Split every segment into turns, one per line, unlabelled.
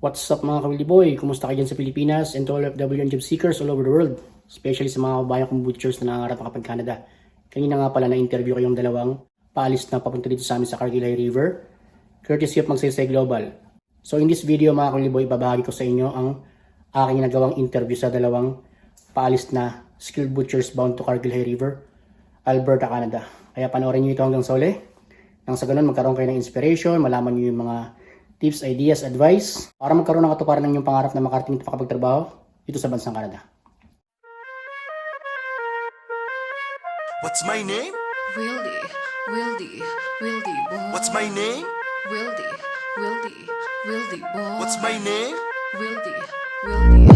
What's up mga Kawili Boy? Kumusta kayo dyan sa Pilipinas and to all OFW and job seekers all over the world? Especially sa mga kabayan kong butchers na nangangarap makapag-Canada. Kanina nga pala na-interview kayong dalawang paalis na papunta dito sa amin sa Cargill High River, courtesy of Magsaysay Global. So in this video mga Kawili Boy, babahagi ko sa inyo ang aking nagawang interview sa dalawang paalis na skilled butchers bound to Cargill High River, Alberta, Canada. Kaya panoorin nyo ito hanggang sa uli. Nang sa ganun magkaroon kayo ng inspiration, malaman nyo yung mga tips, ideas, advice para magkaroon ng katuparan ng inyong pangarap na makarating ito makapagtrabaho dito sa bansang Canada.
What's my name?
Wildy boy.
What's my name?
Wildy boy.
What's my name?
Wildy boy.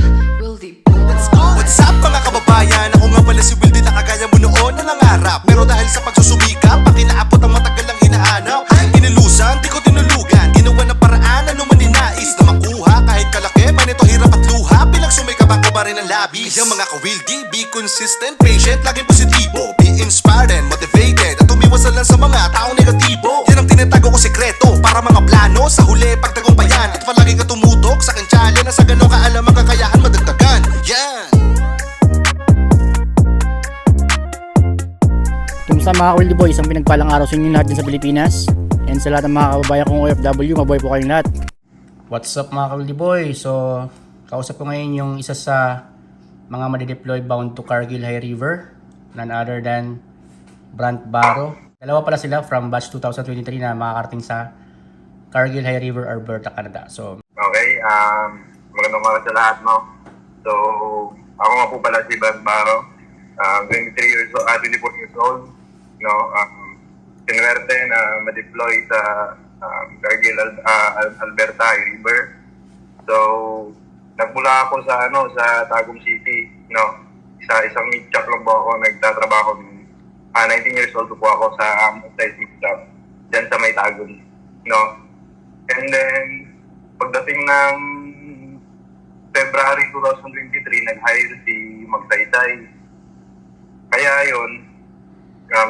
Let's go! What's up mga kababayan? Ako nga pala si Wildy na kagaya mo noon na nangarap. Pero dahil sa pagsusumikap, pag inaapot ang matagal lang hinahanap, inilusan, di ko tinulugan. Ginawa ng paraan, ano man ninais na makuha. Kahit kalaki, manito hirap at luha. Bilang sumikap ako pa rin ang labis. Kaya mga ka-Wildy, be consistent, patient, laging positibo. Be inspired and motivated. At umiwas lang sa mga taong negatibo. Yan ang tinatago ko sekreto para mga plano sa huli pagtagumpayan. At palagi ka tumutok sa akin challenge na sa gano'ng kaalam ang kakayahan madagdagan. Yan!
Kumusta mga Kawili Boy? Isang pinagpalang araw sa inyo lahat din sa Pilipinas. And sa lahat ng mga kababayan kong OFW, mabuhay po kayong lahat. What's up mga Kawili Boy? So, kausap ko ngayon yung isa sa mga madideploy bound to Cargill High River, none other than Brant Baro. Dalawa pala sila from batch 2023 na makakarating sa Cargill High River, Alberta, Canada. So,
okay, magandang umaga sa lahat, no? So, ako nga po pala si Brant Baro, 23 years old, 24 years old, no? Sinuwerte na ma-deploy sa Cargill, Alberta High River. So, nagmula ako sa Tagum City, no? Isang meat shop lang po ako, nagtatrabaho. 19 years old po ako sa side meat shop, dyan sa may Tagum, no? And then, pagdating ng February 2023, nag-hire si Magsaysay. Kaya yun,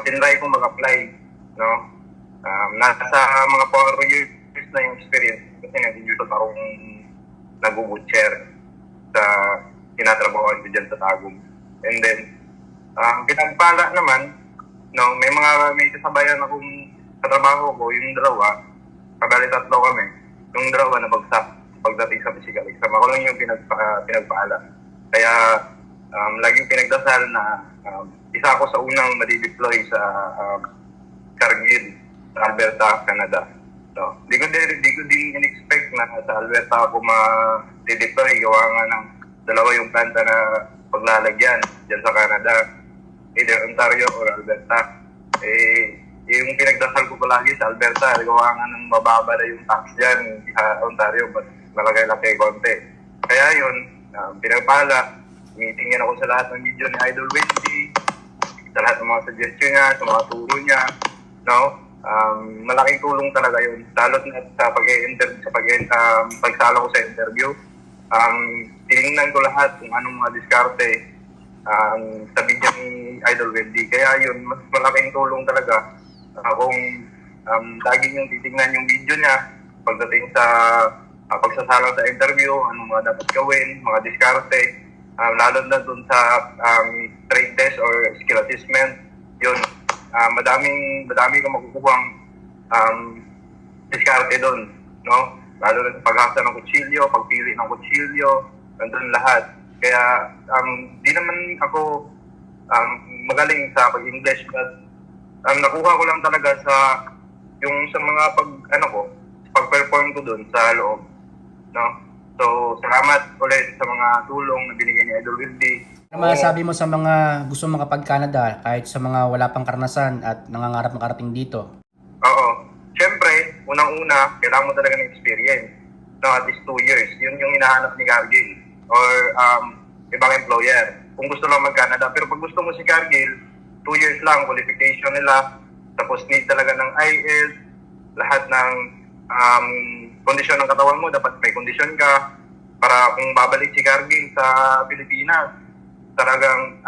tinry kong mag-apply, no? Nasa mga 4 years na yung experience kasi nag-usual akong nag-butcher sa tinatrabahoan ko dyan sa Tagum. And then, pinagpala naman, no, may kasabayan akong katrabaho ko, yung dalawa, kabali 3 kami, yung dalawa nabagsak pagdating sa physical exam. Ako lang yung pinagpala. Kaya, laging pinagdasal na isa ako sa unang madideploy sa Cargill, sa Alberta, Canada. So, di ko din in-expect na sa Alberta ako ma-deploy. Gawa nga ng dalawa yung planta na paglalagyan dyan sa Canada, either Ontario or Alberta. Yung pinagdasal ko palagi sa Alberta, gawa nga ng mababa na yung tax dyan sa Ontario, but malaki-laki konti. Kaya yun, pinagpala, meetingin ako sa lahat ng video ni Idol Wendy, sa lahat ng mga suggestion niya, sa mga turo niya, no? Malaking tulong talaga yun, lalo na sa pagsalo ko sa interview. Tinignan ko lahat kung anong mga diskarte sa video ni Idol Wendy. Kaya yun, mas malaking tulong talaga kung lagi niyong titignan yung video niya pagdating sa pagsasalang sa interview, anong mga dapat gawin, mga diskarte, lalo na dun sa trade test or skill assessment. Yun, madami kang makukuhang diskarte dun, no? Lalo na sa paghasa ng kutsilyo, pagpili ng kutsilyo, nandun lahat. Kaya di naman ako magaling sa pag-English, but nakuha ko lang talaga sa mga pag-perform ko dun sa loob, no? So, salamat ulit sa mga tulong na binigay ni Idol Wildy.
ano masasabi mo sa mga gusto makapag-Canada kahit sa mga wala pang karanasan at nangangarap makarating dito?
Oo. Siyempre, unang-una, kailangan mo talaga ng experience. No, at least 2 years. Yun yung hinahanap ni Cargill or ibang employer. Kung gusto lang mag-Canada. Pero pag gusto mo si Cargill, 2 years lang, qualification nila. Tapos need talaga ng IELTS, lahat ng kondisyon ng katawan mo, dapat may kondisyon ka para kung babalik si Cargill sa Pilipinas, talagang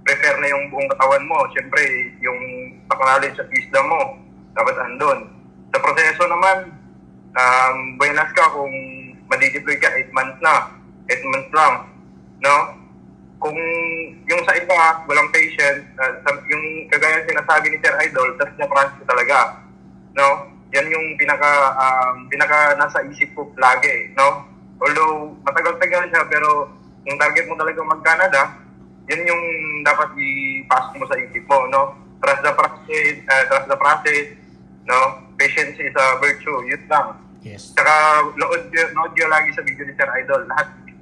prepare na yung buong katawan mo. Siyempre, yung knowledge at wisdom mo, dapat andun. Sa proseso naman, buenas ka kung nadideploy ka 8 months na. 8 months lang. No? Kung yung sa iba, walang patient, yung kagaya sinasabi ni Sir Idol, that's the process talaga. No? Yan yung pinaka nasa isip ko lagi, no? Although matagal-tagal siya, pero yung target mo talaga mag-Canada, yan yung dapat i-pass mo sa isip mo, no? Trust the process, no? Patience is a virtue, yun lang.
Yes.
Saka nood nyo lagi sa video ni Sir Idol.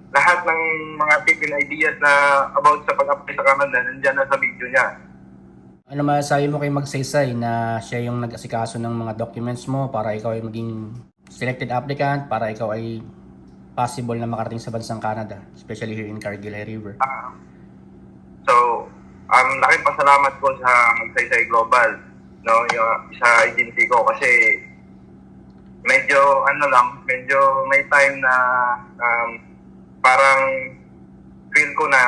Lahat ng mga tips and ideas na about sa pag-apply sa Canada, nandiyan na sa video niya.
Ano masasabi mo kay Magsaysay na siya yung nag-asikaso ng mga documents mo para ikaw ay maging selected applicant, para ikaw ay possible na makarating sa bansang Canada, especially here in Cargill River?
So, laking pasalamat ko sa Magsaysay Global, no, yung sa agency ko, kasi medyo may time na parang feel ko na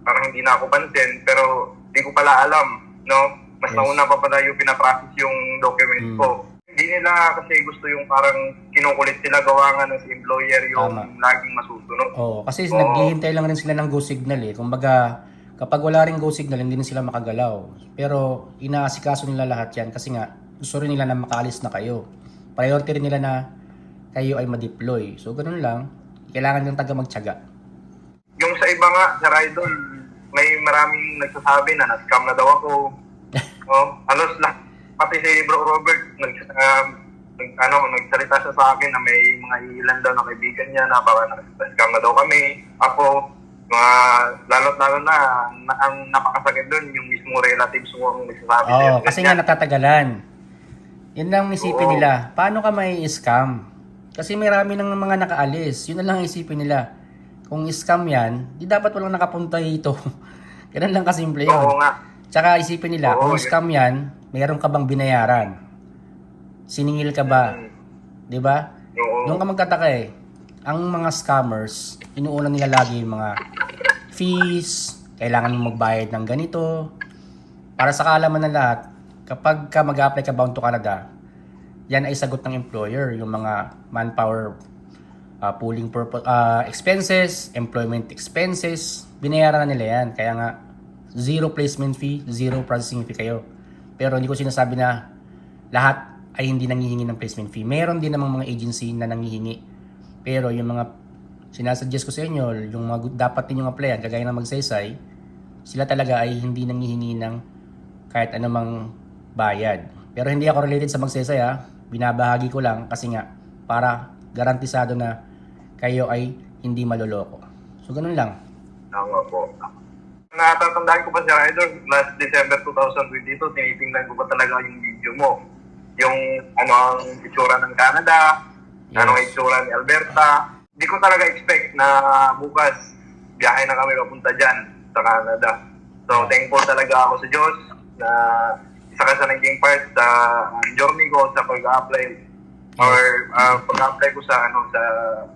parang hindi na ako pansin, pero hindi ko pala alam, no? Mas
Yes.
nauna pa pala yung pinaprocess yung document ko. Hindi nila kasi gusto yung parang kinukulit sila, gawa nga ng si employer yung
Tama.
laging masusunod.
Oo, kasi
Oo.
naghihintay lang rin sila ng go signal eh. Kumbaga, kapag wala ring go signal, hindi na sila makagalaw. Pero inaasikaso nila lahat yan kasi nga gusto rin nila na makaalis na kayo. Priority rin nila na kayo ay ma-deploy. So, ganun lang. Kailangan ng taga magtiyaga.
Yung sa iba nga, Sir Idol, may maraming nagsasabi na na-scam na daw ako. Halos lahat, pati si Bro Robert, nagsalita siya sa akin na may mga ilan daw na kaibigan niya na baka na-scam na daw kami. Ako, lalo na, ang napakasakit doon, yung mismo relatives mo ang nagsasabi
Oo,
sa'yo.
kasi nga natatagalan. Yan lang ang isipin
Oo.
nila. Paano ka may scam? Kasi marami ng mga nakaalis. Yun na lang ang isipin nila. Kung scam yan, di dapat walang nakapunta dito. Ganun lang kasimple yun.
Oo nga.
Tsaka isipin nila,
Oo,
kung
yun.
scam yan, mayroon ka bang binayaran? Siningil ka ba? Di ba?
Oo.
Doon ka magtataka eh. Ang mga scammers, inuuna nila lagi yung mga fees, kailangan mo magbayad ng ganito. Para sa kaalaman ng lahat, kapag ka mag-apply ka bound to Canada, yan ay sagot ng employer, yung mga manpower pooling expenses, employment expenses, binayaran na nila yan. Kaya nga, zero placement fee, zero processing fee kayo. Pero hindi ko sinasabi na lahat ay hindi nangihingi ng placement fee. Meron din namang mga agency na nangihingi. Pero yung mga sinasuggest ko sa inyo, yung mga dapat ninyong applyan, kagaya ng Magsaysay, sila talaga ay hindi nangihingi ng kahit anumang bayad. Pero hindi ako related sa Magsaysay ha. Binabahagi ko lang kasi nga para garantisado na kayo ay hindi maloloko. So ganun lang.
Tama po. Natatandaan ko pa Sir Idol, last December 2022, tinitingnan ko pa talaga yung video mo. Yung ang itsura ng Canada,
Yes.
anong itsura ni Alberta. Hindi ko talaga expect na bukas biyahe na kami papunta dyan sa Canada. So thankful talaga ako sa Diyos na isa ka sa naging part sa journey ko sa pag-apply or pag-apply ko sa sa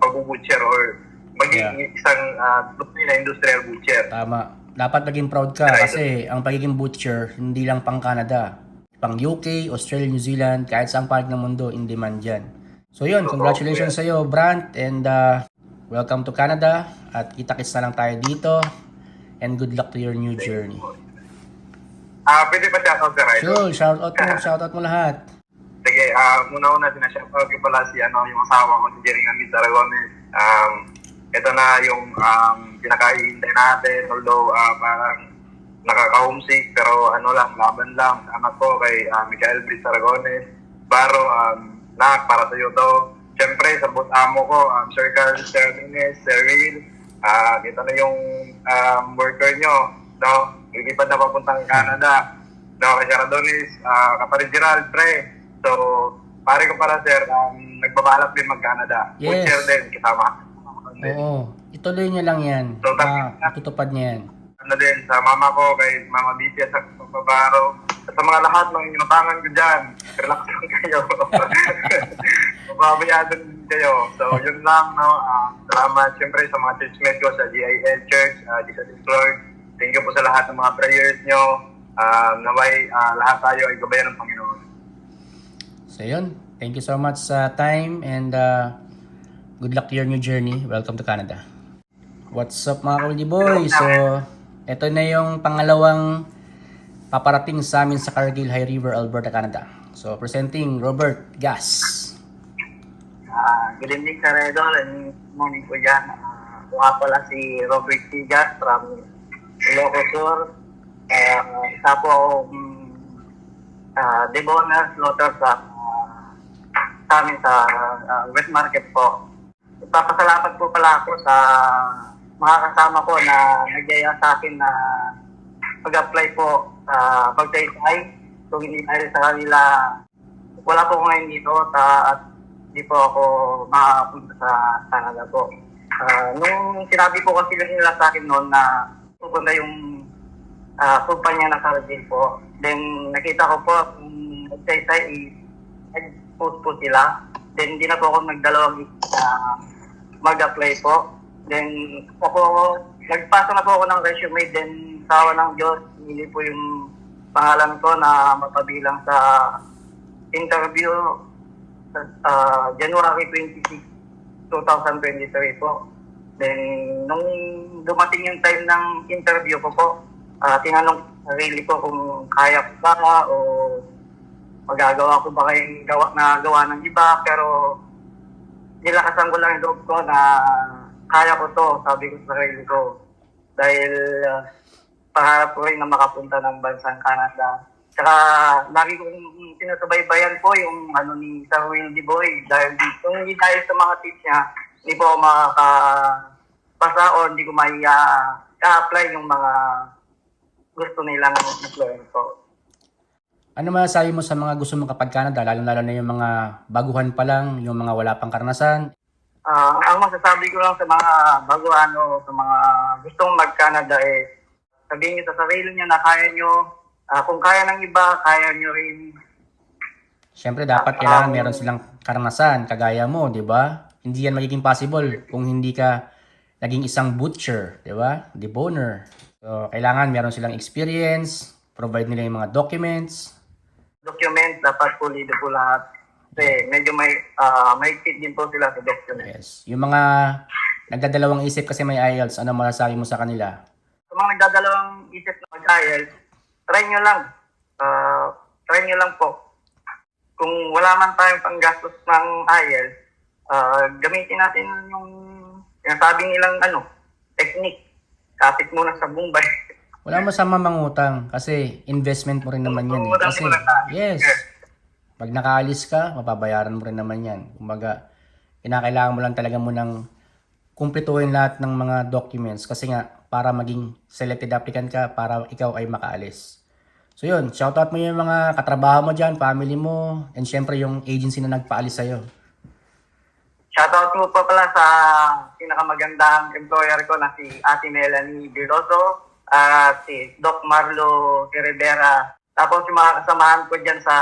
pag-butcher or maging isang na industrial butcher.
Tama. Dapat maging proud ka kasi ang pagiging butcher hindi lang pang Canada. Pang UK, Australia, New Zealand, kahit saan panig ng mundo, in demand yan. So yun, congratulations sa iyo, Brant, and welcome to Canada. At kita-kits na lang tayo dito. And good luck to your new journey.
Pwede pa shoutout Sir Idol?
Sure, shoutout mo lahat.
Sige, muna-una sinashoutout ko pala si yung asawa ko, si Jering Andy Aragones. Ito na yung pinakahihintay natin, although parang nakaka-homesick, pero laban lang. Sa anak ko kay Michael Brice Aragones. Baro, para sa iyo to. Siyempre, sa boss amo ko, Sir Carl, Sir Ines, Sir Will. Ito na yung worker nyo, no? Lilipad na papuntang Canada. No, kay Sir Adonis, kapatid Gerald, pre. So, pare ko pala, sir, nagbabalak din mag-Canada.
Yes.
Butcher din, kasama.
Oo, ituloy niya lang yan.
So,
Matutupad niya yan.
Din, sa mama ko, kay Mama Bitia, sa Papabaro, at sa mga lahat ng inutangan ko dyan, relax lang kayo. Mababayaan din kayo. So, yun lang, no? Salamat, siyempre, sa mga churchmates ko sa GIL Church, Jesus Lord. Thank you po sa lahat ng mga prayers nyo. Naway, lahat tayo ay gabayan ng Panginoon.
So yun, thank you so much sa time and Good luck to your new journey. Welcome to Canada. What's up mga Wildy Boy? So, ito na yung pangalawang paparating sa amin sa Cargill, High River, Alberta, Canada. So, presenting Robert Gas.
Good evening, Sir Edol, and morning po dyan. Ako nga pala si Robert Tigas from Ilocos Sur. Isa po akong deboner slaughter sa amin sa wet market po. Ipapasalamat po pala ako sa mga kasama ko na nagyaya sa akin na mag-apply po sa pagtaysay. Kung hindi dahil sa kanila, wala po ko ngayon dito at hindi po ako makapunta sa Canada po. Nung sinabi po kasi nila sa akin noon na pupunta yung kumpanya ng Cargill po, then nakita ko po nag-say nag-post po sila. Then hindi na po ako nagdalawang mag-apply po. Then nagpasa na po ako ng resume, then sawa ng Diyos, hindi po yung pangalan ko na mapabilang sa interview January 26, 2023 po. Then, nung dumating yung time ng interview ko po, tinanong sarili ko kung kaya ko ba o magagawa ko ba kayong gawa ng iba. Pero, nilakasan ko lang yung loob ko na kaya ko to, sabi ko sa sarili ko. Dahil, paharap ko rin na makapunta ng bansang Canada. Tsaka, lagi kong sinusubaybayan po yung ni Sir Wildy Boy. Dahil kung hindi dahil sa mga tips niya, hindi po ako makakapasa o hindi ko ka-apply yung mga gusto nilang employer ko.
Ano masasabi mo sa mga gusto mong kapag-Canada, lalo-lalo na yung mga baguhan pa lang, yung mga wala pang karanasan?
Ang masasabi ko lang sa mga baguhan o sa mga gustong mag-Canada sabihin niyo sa sarili niyo na kaya niyo. Kung kaya ng iba, kaya nyo rin.
Siyempre, dapat kailangan meron silang karanasan, kagaya mo, di ba? Hindi yan magiging possible kung hindi ka naging isang butcher, di ba? Deboner. So, kailangan meron silang experience, provide nila yung mga documents.
Document, dapat pulido po lahat. Kasi medyo may fit din po sila sa document.
Yes. Yung mga nagdadalawang isip kasi may IELTS, ano masasabi mo sa kanila?
Sa mga nagdadalawang isip na mag-IELTS, try nyo lang. Try nyo lang po. Kung wala man tayong panggastos ng IELTS, gamitin natin yung sinasabi nilang technique. Kapit muna sa Bombay.
Wala masama mangutang kasi investment mo rin naman yan. Kasi, yes, pag nakaalis ka, mapabayaran mo rin naman yan. Kumbaga, kinakailangan mo lang talaga munang kumpletuhin lahat ng mga documents kasi nga, para maging selected applicant ka, para ikaw ay makaalis. So yun, shoutout mo yung mga katrabaho mo dyan, family mo, and syempre yung agency na nagpaalis sa'yo.
Shoutout mo po pala sa pinakamagandang employer ko na si Ate Melanie Biloso at si Doc Marlo Rivera. Tapos yung mga kasamahan ko dyan sa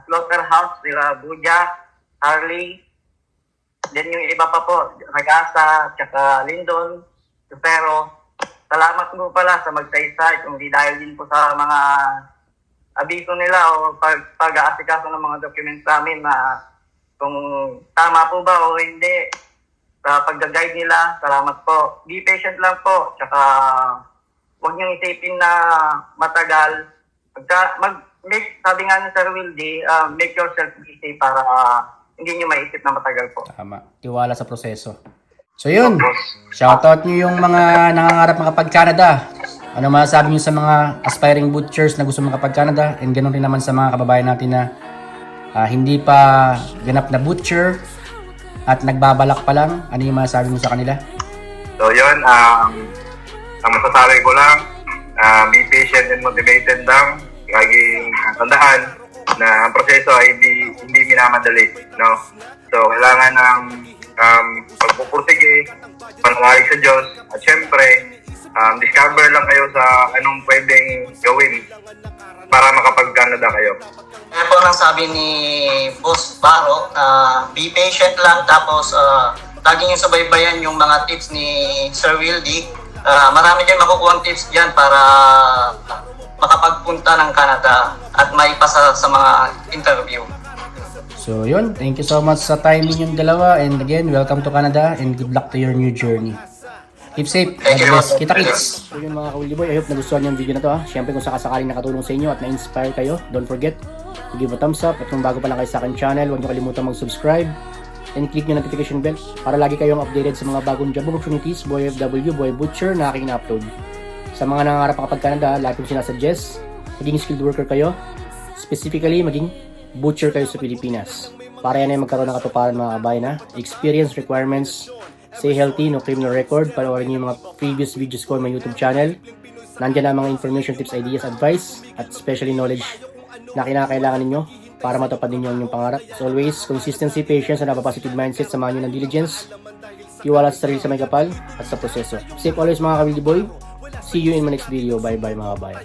slaughterhouse, sila Buja, Harley, then yung iba pa po, Ragasa, tsaka Lindon, pero salamat po pala sa magsaysay, kung di dahil din po sa mga abiso nila o pag-aasikaso ng mga documents namin na kung tama po ba o hindi. Sa pag-guide nila, salamat po. Be patient lang po, tsaka huwag niyong isipin na matagal. Sabi nga ni Sir Wildy, make yourself busy para hindi niyo maisip na matagal po.
Tama, tiwala sa proseso. So yun, shoutout nyo yung mga nangangarap makapag-Canada. Ano masasabi nyo sa mga aspiring butchers na gusto makapag-Canada? And ganoon rin naman sa mga kababayan natin na hindi pa ganap na butcher at nagbabalak pa lang. Ano yung masasabi mo sa kanila?
So yun, ang masasabi ko lang, be patient and motivated lang. Laging tandaan na ang proseso ay hindi minamadali, no? So kailangan ng pagpupursige, pananalig sa Diyos, at syempre, discover lang kayo sa anong pwedeng gawin para makapag-Canada kayo.
Kaya po nang sabi ni Boss Baro, be patient lang, tapos lagi nyo subaybayan yung mga tips ni Sir Wildy. Marami kayong makukuha tips dyan para makapagpunta ng Canada at maipasa sa mga interview.
So yun, thank you so much sa time ninyong dalawa, and again, welcome to Canada and good luck to your new journey. Keep safe. God bless. Kita-kits. So yun mga ka-Wildy Boy, I hope nagustuhan yung video na to ha. Siyempre kung sakasakaling nakatulong sa inyo at na-inspire kayo, don't forget to give a thumbs up. At kung bago pa lang kayo sa akin channel, huwag nyo kalimutan mag-subscribe and click yung notification bell para lagi kayong updated sa mga bagong job opportunities, Boy FW, Boy Butcher na aking na-upload. Sa mga nangangarap kapag Canada, lahat yung sinasuggest, maging skilled worker kayo, specifically maging butcher kayo sa Pilipinas. Para yan ay magkaroon ng katuparan mga kabayan ha. Experience, requirements, stay healthy, no criminal record. Panoorin niyo yung mga previous videos ko on my YouTube channel. Nandiyan ang mga information, tips, ideas, advice, at especially knowledge na kinakailangan ninyo para matupad ninyo ang inyong pangarap. As always, consistency, patience, and a positive mindset. Samahan nyo ng diligence, tiwala sa sarili sa may kapal, at sa proseso. Safe always mga ka-Wildy Boy. See you in my next video. Bye bye mga kabayan.